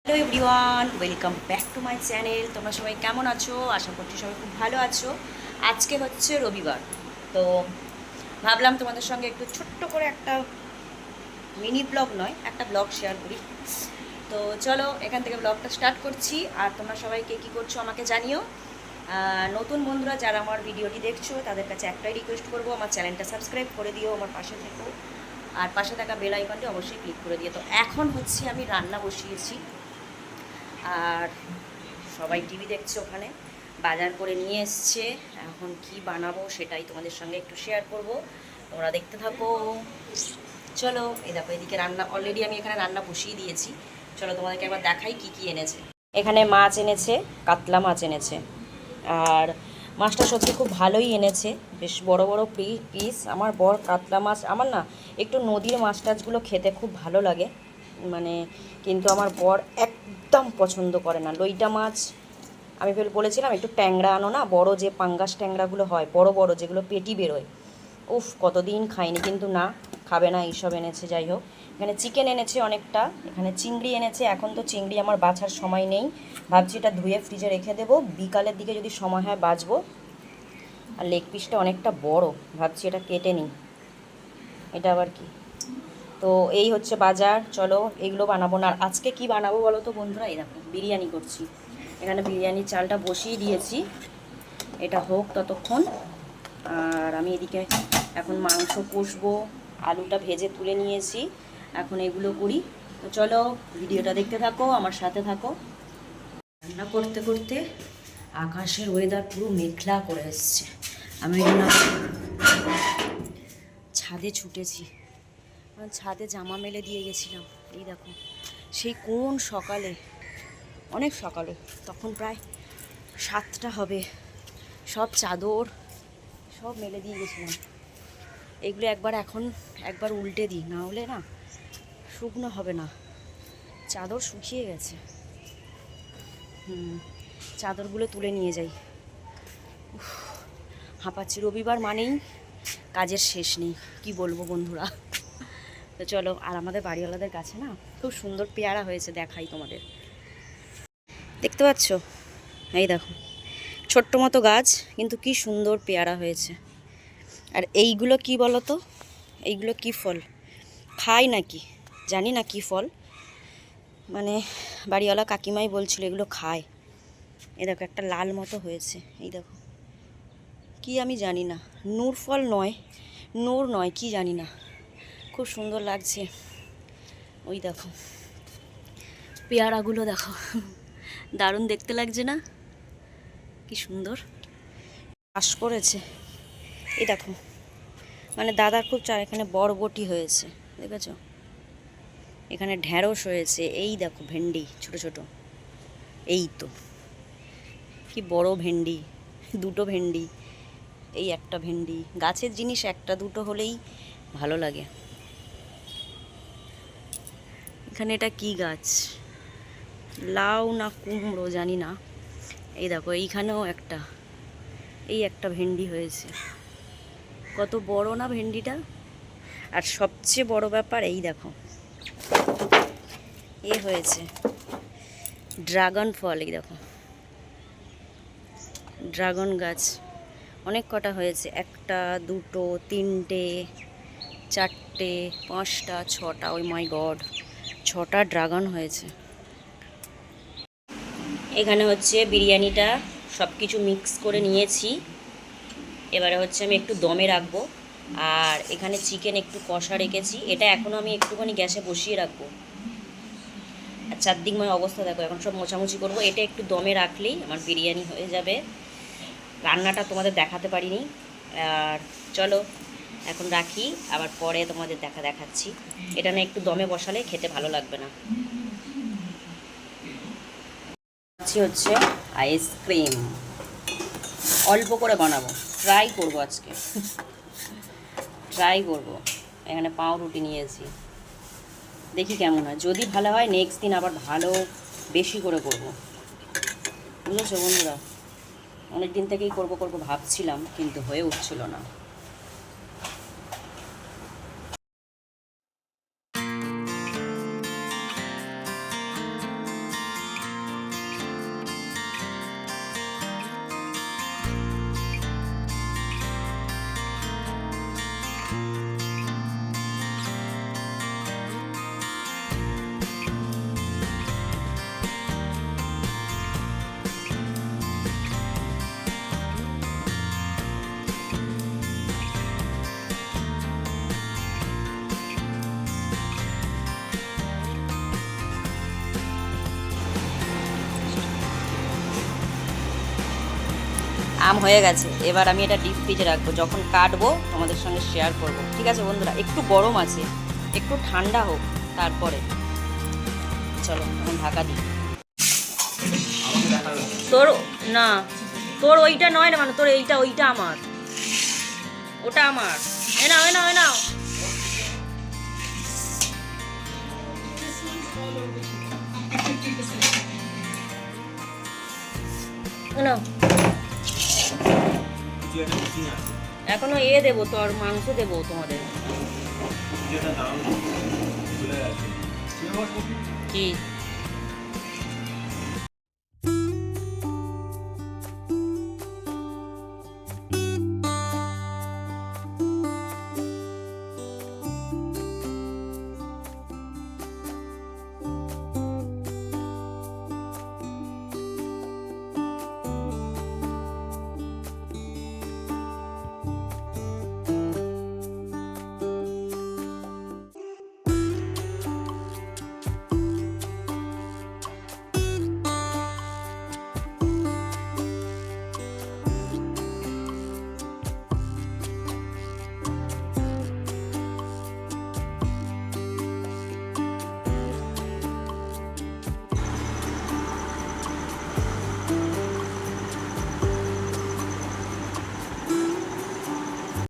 Hello everyone, welcome back to my channel. তোমরা সবাই কেমন আছো? আশা করছি সবাই খুব ভালো আছো। আজকে হচ্ছে রবিবার, তো ভাবলাম তোমাদের সঙ্গে একটু ছোট্ট করে একটা মিনি ব্লগ নয়, একটা ব্লগ শেয়ার করি। তো চলো এখান থেকে ব্লগটা স্টার্ট করছি। আর তোমরা সবাই কে কী করছো আমাকে জানিও। নতুন বন্ধুরা যারা আমার ভিডিওটি দেখছো তাদের কাছে একটাই রিকোয়েস্ট করবো, আমার চ্যানেলটা সাবস্ক্রাইব করে দিও, আমার পাশে থেকো, আর পাশে থাকা বেল আইকনটি অবশ্যই ক্লিক করে দিও। তো এখন হচ্ছে আমি রান্না বসিয়েছি, আর সবাই টিভি দেখছে ওখানে, বাজার করে নিয়ে এসছে। এখন কি বানাবো সেটাই তোমাদের সঙ্গে একটু শেয়ার করব, তোমরা দেখতে থাকো। চলো এই দেখো, এদিকে রান্না অলরেডি আমি এখানে রান্না বসিয়ে দিয়েছি। চলো তোমাদেরকে একবার দেখাই কি কি এনেছে। এখানে মাছ এনেছে, কাতলা মাছ এনেছে। আর মাছটা সত্যি খুব ভালোই এনেছে, বেশ বড় বড় পিস। আমার বর কাতলা মাছ, আমার না একটু নদীর মাছ টাছগুলো খেতে খুব ভালো লাগে, মানে, কিন্তু আমার বর একদম পছন্দ করে না লইটা মাছ। আমি বলেছিলাম একটু ট্যাংরা আনো না, বড় যে পাঙ্গাস ট্যাংরাগুলো হয়, বড় বড় যেগুলো পেটি বেরোয়। উফ, কতদিন খাইনি, কিন্তু না, খাবে না, এইসব এনেছে। যাই হোক, এখানে চিকেন এনেছে অনেকটা, এখানে চিংড়ি এনেছে। এখন তো চিংড়ি আমার বাছার সময় নেই, ভাবছি এটা ধুয়ে ফ্রিজে রেখে দেবো, বিকালের দিকে যদি সময় হয় বাছবো। আর লেগ পিসটা অনেকটা বড়, ভাবছি এটা কেটে নিই। এটা আবার কি? তো এই হচ্ছে বাজার। চলো এইগুলো বানাবো না। আর আজকে কি বানাবো বলো তো বন্ধুরা? এই দেখো, বিরিয়ানি করছি। এখানে বিরিয়ানির চালটা বসিয়ে দিয়েছি, এটা হোক ততক্ষণ। আর আমি এদিকে এখন মাংস কষবো, আলুটা ভেজে তুলে নিয়েছি, এখন এগুলো করি। তো চলো ভিডিওটা দেখতে থাকো, আমার সাথে থাকো। রান্না করতে করতে আকাশের ওয়েদার পুরো মেঘলা করে এসছে। আমি ছাদে ছুটেছি, ছাদে জামা মেলে দিয়ে গেছিলাম। এই দেখো, সেই কোন সকালে, অনেক সকালে, তখন প্রায় 7টা হবে, সব চাদর সব মেলে দিয়ে গেছিলাম। এগুলো একবার উল্টে দিই, না হলে না শুকনো হবে না। চাদর শুকিয়ে গেছে। চাদরগুলো তুলে নিয়ে যাই। হাঁপাচ্ছি, রবিবার মানেই কাজের শেষ নেই, কি বলবো বন্ধুরা। তো চলো, আর আমাদের বাড়িওয়ালাদের কাছে না খুব সুন্দর পেয়ারা হয়েছে, দেখাই তোমাদের। দেখতে পাচ্ছ? এই দেখো, ছোট্ট মতো গাছ, কিন্তু কি সুন্দর পেয়ারা হয়েছে। আর এইগুলো কি বলো তো? এইগুলো কি ফল খায় নাকি জানি না, কি ফল, মানে বাড়িওয়ালা কাকিমাই বলছিল এগুলো খায়। এই দেখো, একটা লাল মতো হয়েছে, এই দেখো কি আমি জানি না, নূর ফল নয়, নূর নয়, কি জানি না, খুব সুন্দর লাগছে। ওই দেখো পেয়ারাগুলো, দেখো দারুণ দেখতে লাগছে না? কি সুন্দর চাষ করেছে। এই দেখো, মানে দাদার খুব এখানে বরবটি হয়েছে, দেখেছো? এখানে ঢ্যাঁড়স হয়েছে, এই দেখো ভেন্ডি ছোট ছোট, এই তো কি বড় ভেন্ডি, দুটো ভেন্ডি, এই একটা ভেন্ডি। গাছের জিনিস একটা দুটো হলেই ভালো লাগে। এখানে এটা কি গাছ, লাউ না কুমড়ো জানি না। এই দেখো এইখানেও একটা, এই একটা ভেন্ডি হয়েছে, কত বড় না ভেন্ডিটা। আর সবচেয়ে বড় ব্যাপার, এই দেখো এ হয়েছে ড্রাগন ফল, এই দেখো ড্রাগন গাছ, অনেক কটা হয়েছে, একটা দুটো তিনটে চারটে পাঁচটা ছটা, ওই মাই গড, 6টা ড্রাগন হয়েছে। এখানে হচ্ছে বিরিয়ানিটা সব কিছু মিক্স করে নিয়েছি, এবারে হচ্ছে আমি একটু দমে রাখবো। আর এখানে চিকেন একটু কষা রেখেছি, এটা এখনও আমি একটুখানি গ্যাসে বসিয়ে রাখবো। আর চারদিকময় অবস্থা দেখো, এখন সব মোছামুছি করবো, এটা একটু দমে রাখলেই আমার বিরিয়ানি হয়ে যাবে। রান্নাটা তোমাদের দেখাতে পারিনি। আর চলো এখন রাখি, আবার পরে তোমাদের দেখাচ্ছি। এটা না একটু দমে বসালে খেতে ভালো লাগবে না। হচ্ছে আইসক্রিম, অল্প করে বানাবো, ট্রাই করবো আজকে, ট্রাই করবো। এখানে পাউরুটি নিয়েছি, দেখি কেমন হয়, যদি ভালো হয় নেক্সট দিন আবার ভালো বেশি করে করব, বুঝেছো বন্ধুরা? অনেক দিন থেকেই করবো ভাবছিলাম, কিন্তু হয়ে উঠছিল না। আম হয়ে গেছে, এবার আমি এটা ডিপ ফ্রিজে রাখবো, যখন কাটবো তোমাদের সঙ্গে শেয়ার করব। ঠিক আছে বন্ধুরা, একটু গরম আছে, একটু ঠান্ডা হোক তারপরে। চলো এখন ঢাকা দিই। তোর না, তোর ওইটা নয় না, মানে তোর এইটা, ওইটা আমার, ওটা আমার। এ নাও এ নাও এ নাও। এ নাও। এখনো দেবো, তোর মাংস দেবো তোমাদের। কি